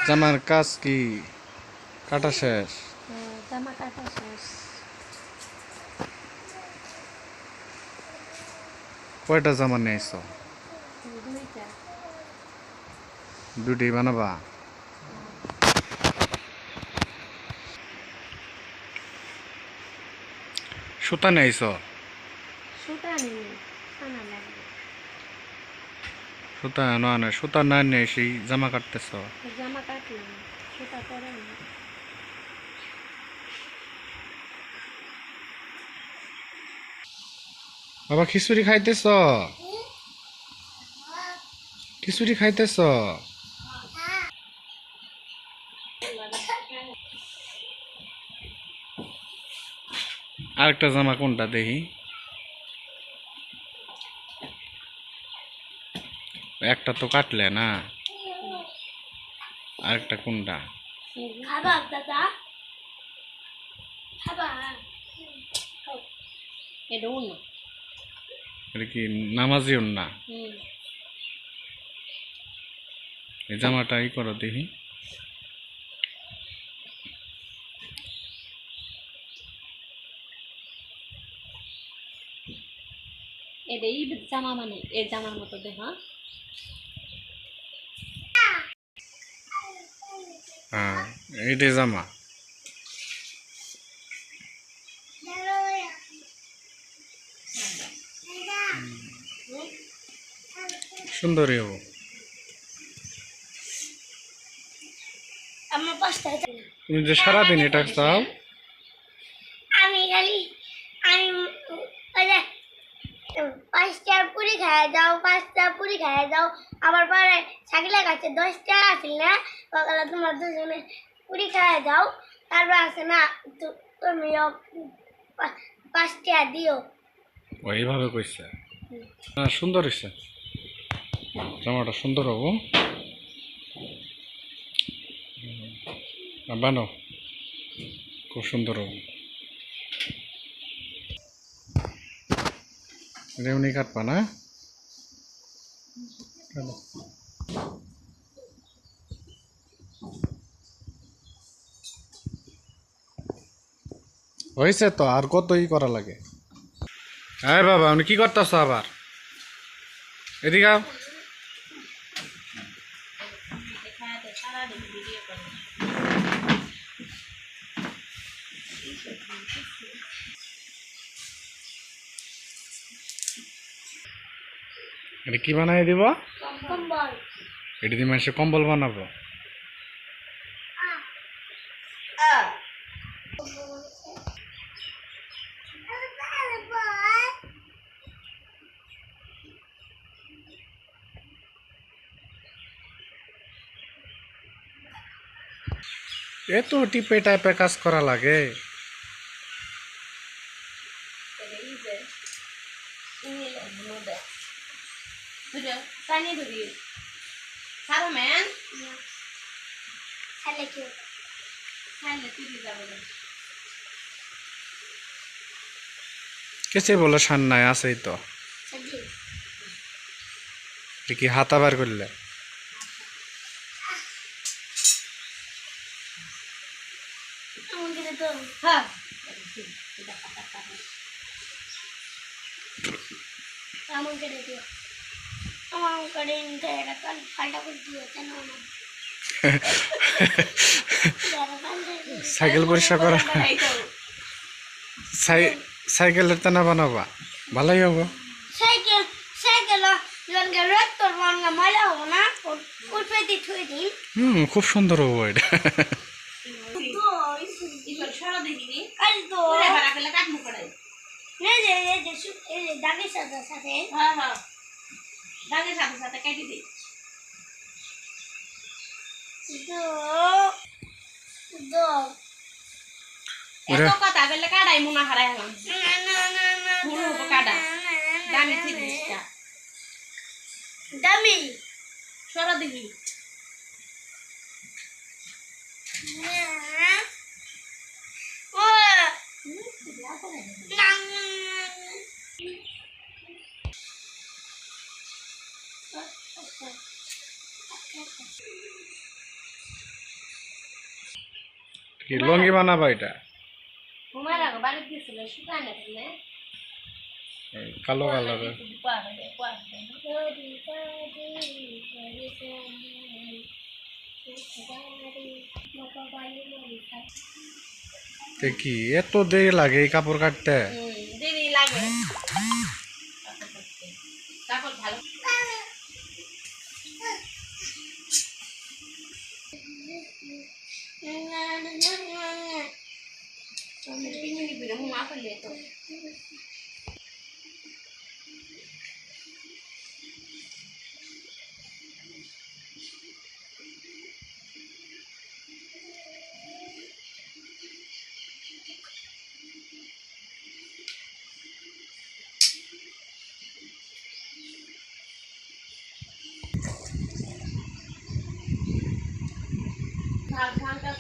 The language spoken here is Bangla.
জামার কাজ কি কাটা শেষ? জামা কাটা শেষ। কয়টা জামা নিয়েছ? দুইটা। দুটি বানাবা? সুতা নিয়েছ? সুতা নেই, আনা লাগবে। সুতা না না, সুতা না নিয়ে সেই জামা কাটতেছ? জামা কাটলাম, সুতা পরে না। বাবা খিচুড়ি খাইতেছ? খিচুড়ি খাইতেছ? আরেকটা জামা কোনটা দেখি? একটা তো কাটলে না, আরেকটা কোনটা? খাবা দাদা, খাবা? এটা অন্য। এটা কি নামাজি না? এই জামাটা ই করো দেখি। এটা এই জামা মানে এই জামার মতো দেখ। হ্যাঁ, এইটাই জামা। সুন্দরী হবো। আমার পাঁচটা। তুমি যে সারাদিন এটা চাও? আমি খালি আমি পাঁচটা পুরি খাইয়া যাও, পাঁচটা পুরি খাইয়া যাও। আবার পরে ছাগলের কাছে 10টা আসিল না, সকালে তোমার দুজনে পুরি খাইয়া যাও। তারপর আছে না, তুমিও 5টা দিও। এইভাবে কইছে? হ্যাঁ, সুন্দর হয়েছে, জামাটা সুন্দর হবো। বানো, খুব সুন্দর হবো। রেউনি কাটবা না? হয়েছে তো, আর কত ই করা লাগে? হ্যাঁ বাবা, আপনি কি করতেছ আবার? এদিকে আও। এটা কি বানাই দিব? কম্বল। এটা দিয়ে মানুষে কম্বল বানাবো? এত টিপে টাইপে কাজ করা লাগে? কেসে বলে সান্নায় আছেই তো। এটা কি হাত আবার করলে? সাইকেল পরিষ্কার করা, সাইকেলের টানা বানাবা? ভালোই হবো। সাইকেল সাইকেল লঙ্কা রোদ তোর লঙ্কা ময়লা হবো না, উঠবে দিয়ে থুই দিন। খুব সুন্দর হবো এটা। দাগের সাথে সাথে দাগের সাথে সাথে কেটে দিই। কথা বললে কাটাই মনে হারাই হলাম। কাটা দামি জিনিসটা দামি সরা দিবি। কি লঙ্গি বানাবা এটা? ঘুমার আগে বাড়ি দিয়েছিল শুকায় না দিলে এই কালো কালারের। তে কি এত দেরি লাগে এই কাপড় কাটতে? দেরি লাগে কাপড় ভালো মা করলে তো ধান ধান চাষ